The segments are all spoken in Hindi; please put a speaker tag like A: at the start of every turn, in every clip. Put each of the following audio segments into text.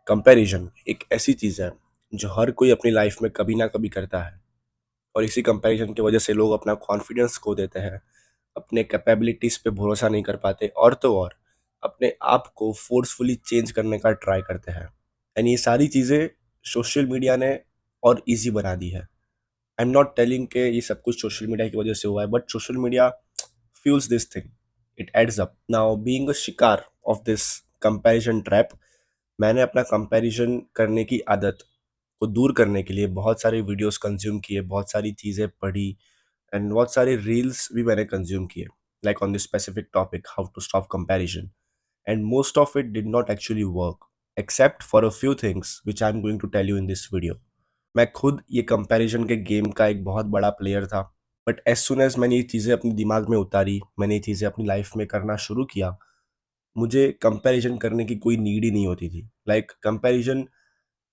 A: कंपैरिजन एक ऐसी चीज़ है जो हर कोई अपनी लाइफ में कभी ना कभी करता है। और इसी कंपैरिजन की वजह से लोग अपना कॉन्फिडेंस खो देते हैं, अपने कैपेबिलिटीज पे भरोसा नहीं कर पाते और तो और अपने आप को फोर्सफुली चेंज करने का ट्राई करते हैं। एंड ये सारी चीज़ें सोशल मीडिया ने और इजी बना दी है। आई एम नॉट टेलिंग के ये सब कुछ सोशल मीडिया की वजह से हुआ है, but social media fuels this thing. It adds up. Now, being a शिकार of this comparison trap, मैंने अपना कंपैरिजन करने की आदत को दूर करने के लिए बहुत सारे वीडियोस कंज्यूम किए, बहुत सारी चीज़ें पढ़ी एंड बहुत सारे रील्स भी मैंने कंज्यूम किए, like on this specific topic how to stop comparison, and most of it did not actually work except for a few things which I am going to tell you in this video. मैं खुद ये कंपैरिजन के गेम का एक बहुत बड़ा प्लेयर था, बट एज सुन एज मैंने ये चीज़ें अपने दिमाग में उतारी, मैंने ये चीज़ें अपनी लाइफ में करना शुरू किया, मुझे कंपैरिजन करने की कोई नीड ही नहीं होती थी। Like comparison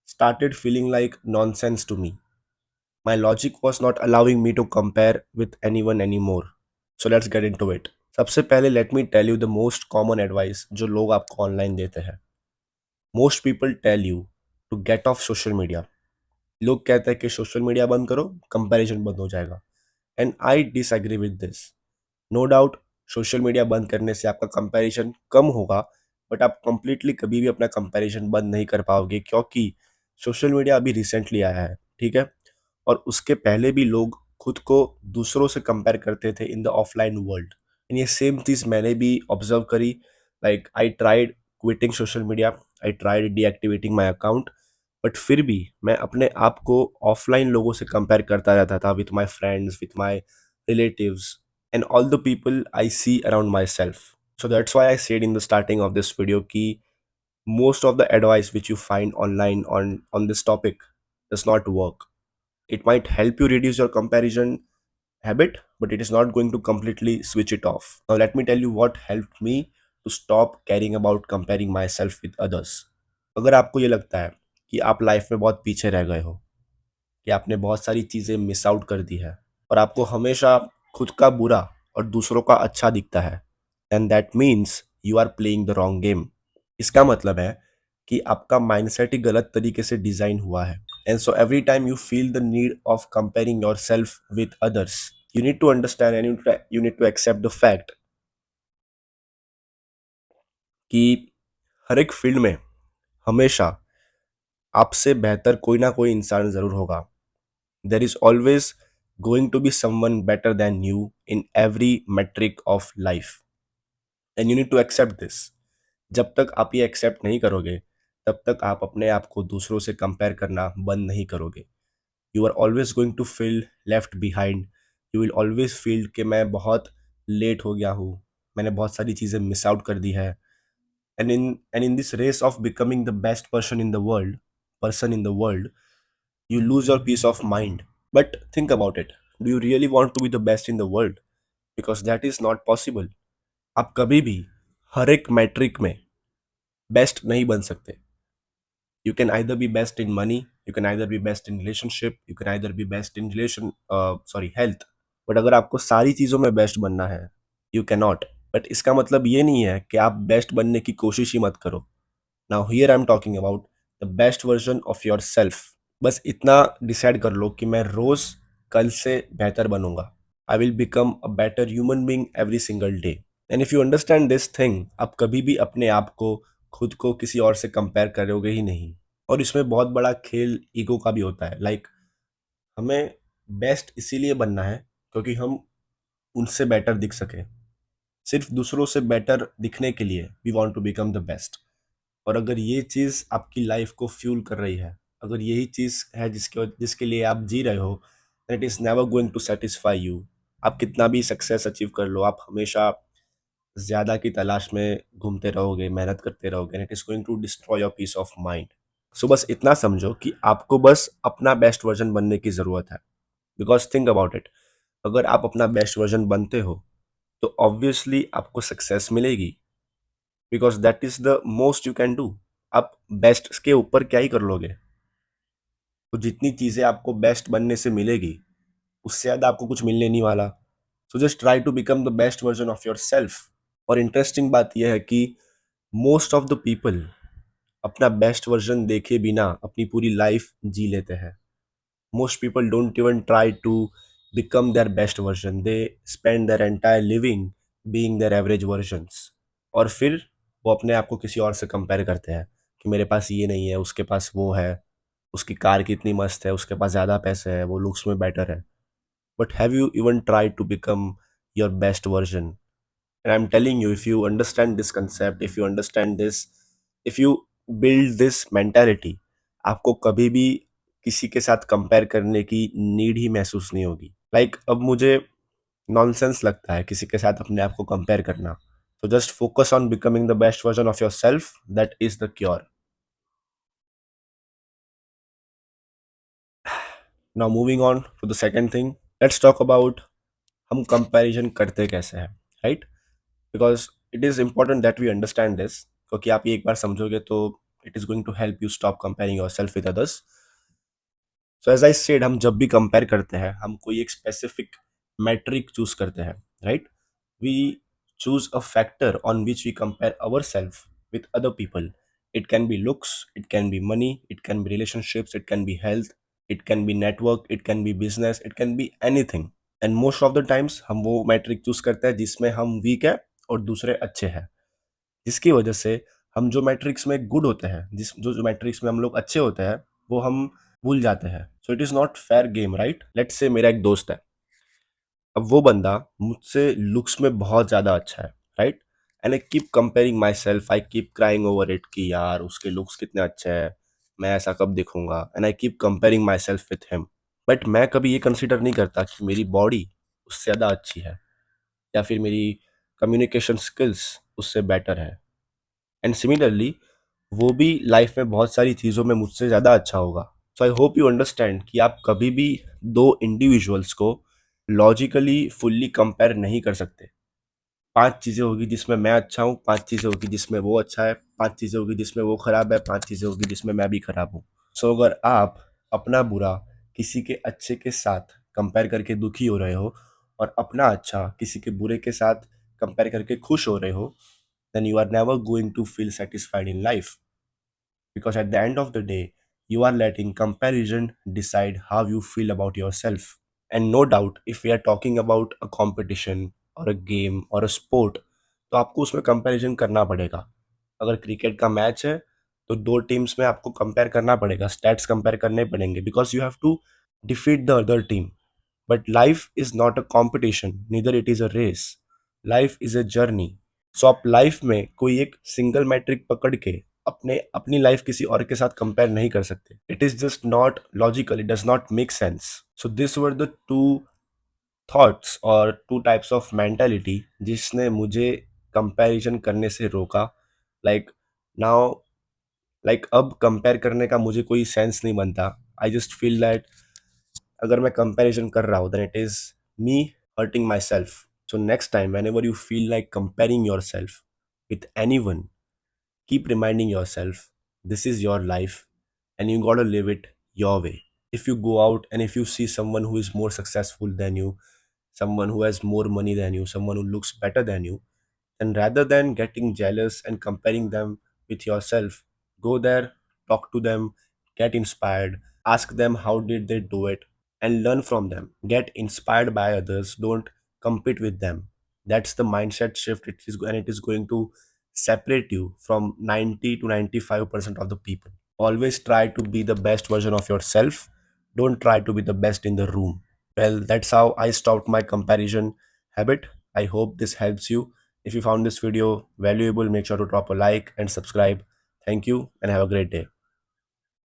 A: started feeling like nonsense to me. My logic was not allowing me to compare with anyone anymore. So let's get into it. सबसे पहले let me tell you the most common advice जो लोग आपको ऑनलाइन देते हैं. Most people tell you to get off social media. लोग कहते हैं कि सोशल मीडिया बंद करो, कंपैरिजन बंद हो जाएगा. And I disagree with this. No doubt social media बंद करने से आपका कंपैरिजन कम होगा, बट आप कंप्लीटली कभी भी अपना कंपैरिजन बंद नहीं कर पाओगे, क्योंकि सोशल मीडिया अभी रिसेंटली आया है, ठीक है? और उसके पहले भी लोग खुद को दूसरों से कंपेयर करते थे in the offline world. And ये सेम चीज़ मैंने भी ऑब्जर्व करी। Like I tried quitting social media, I tried deactivating my account, but फिर भी मैं अपने आप को ऑफलाइन लोगों से कंपेयर करता रहता था with my friends, with my relatives and all the people I see around myself. So that's why I said in the starting of this video कि most of the advice which you find online on this topic does not work. It might help you reduce your comparison habit, but it is not going to completely switch it off. Now let me tell you what helped me to stop caring about comparing myself with others. अगर आपको ये लगता है कि आप लाइफ में बहुत पीछे रह गए हो, कि आपने बहुत सारी चीज़ें मिस आउट कर दी है और आपको हमेशा खुद का बुरा और दूसरों का अच्छा दिखता है, and that means you are playing the wrong game. इसका मतलब है कि आपका माइंडसेट ही गलत तरीके से डिजाइन हुआ है। And so every time you feel the need of comparing yourself with others, you need to understand and you need to accept the fact कि हर एक फील्ड में हमेशा आपसे बेहतर कोई ना कोई इंसान जरूर होगा। There is always going to be someone better than you in every metric of life, and you need to accept this. जब तक आप ये एक्सेप्ट नहीं करोगे, तब तक आप अपने आप को दूसरों से कंपेयर करना बंद नहीं करोगे। You are always going to feel left behind. You will always feel कि मैं बहुत लेट हो गया हूँ, मैंने बहुत सारी चीज़ें मिस आउट कर दी है। And in this race of becoming the best person in the world, you lose your peace of mind. But think about it. Do you really want to be the best in the world? Because that is not possible. आप कभी भी हर एक मैट्रिक में बेस्ट नहीं बन सकते। You can either B best in money, you can either B best in relationship, you can either B best in health, but अगर आपको सारी चीज़ों में बेस्ट बनना है, यू कैन नॉट। बट इसका मतलब ये नहीं है कि आप बेस्ट बनने की कोशिश ही मत करो। Now here I am talking about the best version of your self. बस इतना डिसाइड कर लो कि मैं रोज कल से बेहतर बनूंगा। I will become a better human being every single day. And if you understand this thing, आप कभी भी अपने आप को खुद को किसी और से कंपेयर करोगे ही नहीं। और इसमें बहुत बड़ा खेल ईगो का भी होता है। लाइक हमें बेस्ट इसीलिए बनना है क्योंकि हम उनसे बेटर दिख सके। सिर्फ दूसरों से बेटर दिखने के लिए we want to become the best. और अगर ये चीज़ आपकी लाइफ को फ्यूल कर रही है, अगर यही चीज़ है जिसके जिसके लिए आप जी रहे हो, it is never going to satisfy you. आप कितना भी सक्सेस अचीव कर लो, आप हमेशा ज़्यादा की तलाश में घूमते रहोगे, मेहनत करते रहोगे, and it is going to destroy your peace of mind. So बस इतना समझो कि आपको बस अपना बेस्ट वर्जन बनने की ज़रूरत है। बिकॉज थिंक अबाउट इट, अगर आप अपना बेस्ट वर्जन बनते हो तो ऑब्वियसली आपको सक्सेस मिलेगी, because that is the most you can do. आप बेस्ट के ऊपर क्या ही कर लोगे? तो जितनी चीजें आपको बेस्ट बनने से मिलेगी, उससे ज्यादा आपको कुछ मिलने नहीं वाला। So just try to become the best version of yourself. और इंटरेस्टिंग बात यह है कि मोस्ट ऑफ द पीपल अपना बेस्ट वर्जन देखे बिना अपनी पूरी लाइफ जी लेते हैं। Most people don't even try to become their best version, they spend their entire living being their average versions. और फिर वो अपने आप को किसी और से कंपेयर करते हैं कि मेरे पास ये नहीं है, उसके पास वो है, उसकी कार कितनी मस्त है, उसके पास ज़्यादा पैसे है, वो लुक्स में बेटर है। But have you even try to become your best version? And I'm telling you, if you understand this concept, if you understand this, if you build this mentality, आपको कभी भी किसी के साथ कंपेयर करने की नीड ही महसूस नहीं होगी। अब मुझे नॉनसेंस लगता है किसी के साथ अपने आप को कंपेयर करना। So just focus on becoming the best version of yourself. That is the cure. Now moving on to the second thing, let's talk about हम कंपैरिजन करते कैसे हैं, right? Because it is important that we understand this, क्योंकि आप ये एक बार समझोगे तो it is going to help you stop comparing yourself with others. So as I said, हम जब भी कंपेयर करते हैं हम कोई एक स्पेसिफिक मैट्रिक चूज करते हैं, right? We choose a factor on which we compare ourselves with other people. It can be looks, it can be money, it can be relationships, it can be health, it can be network, it can be business, it can be anything. And most of the times हम वो मैट्रिक चूज करते हैं जिसमें हम वीक है और दूसरे अच्छे हैं, जिसकी वजह से हम जो मैट्रिक्स में गुड होते हैं, जिस जो जो मैट्रिक्स में हम लोग अच्छे होते हैं, वो हम भूल जाते हैं। So it is not fair game, right? Let's say मेरा एक दोस्त है, अब वो बंदा मुझसे लुक्स में बहुत ज़्यादा अच्छा है, right? And I keep comparing my self, I keep crying over it कि यार उसके लुक्स कितने अच्छे हैं, मैं ऐसा कब दिखूंगा, and I keep comparing myself with him. But मैं कभी ये कंसिडर नहीं करता कि मेरी बॉडी उससे ज़्यादा अच्छी है, या फिर मेरी कम्युनिकेशन स्किल्स उससे बेटर है। एंड सिमिलरली वो भी लाइफ में बहुत सारी चीज़ों में मुझसे ज़्यादा अच्छा होगा। सो आई होप यू अंडरस्टैंड कि आप कभी भी दो इंडिविजुअल्स को लॉजिकली फुल्ली कंपेयर नहीं कर सकते। पांच चीज़ें होगी जिसमें मैं अच्छा हूँ, पांच चीज़ें होगी जिसमें वो अच्छा है, पांच चीज़ें होगी जिसमें वो खराब है, पांच चीज़ें होगी जिसमें मैं भी खराब हूँ। सो अगर आप अपना बुरा किसी के अच्छे के साथ कंपेयर करके दुखी हो रहे हो और अपना अच्छा किसी के बुरे के साथ कंपेयर करके खुश हो रहे हो, then you are never going to feel satisfied in life, because at the end of the day you are letting comparison decide how you feel about yourself. And no doubt, if we are talking about a competition or a game or a sport, तो आपको उसमें कंपैरिजन करना पड़ेगा। अगर क्रिकेट का मैच है तो दो टीम्स में आपको कंपेयर करना पड़ेगा, स्टैट्स कंपेयर करने पड़ेंगे, because you have to defeat the other team. But life is not a competition, neither it is a race. Life is a journey. So आप लाइफ में कोई एक सिंगल मैट्रिक पकड़ के अपनी लाइफ किसी और के साथ कंपेयर नहीं कर सकते। It is just not logical, it does not make sense. So this were the two thoughts और टू टाइप्स ऑफ मेंटालिटी जिसने मुझे कंपैरिजन करने से रोका। लाइक नाउ, अब कंपेयर करने का मुझे कोई सेंस नहीं बनता। आई जस्ट फील दैट अगर मैं कंपैरिजन कर रहा हूँ then it is me hurting myself. So next time whenever you feel like comparing yourself with anyone, keep reminding yourself this is your life and you gotta live it your way. If you go out and if you see someone who is more successful than you, someone who has more money than you, someone who looks better than you, then rather than getting jealous and comparing them with yourself, go there, talk to them, get inspired, ask them how did they do it, and learn from them. Get inspired by others, don't compete with them. That's the mindset shift. It is going to separate you from 90 to 95% of the people. Always try to be the best version of yourself. Don't try to be the best in the room. Well, that's how I stopped my comparison habit. I hope this helps you. If you found this video valuable, make sure to drop a like and subscribe. Thank you and have a great day.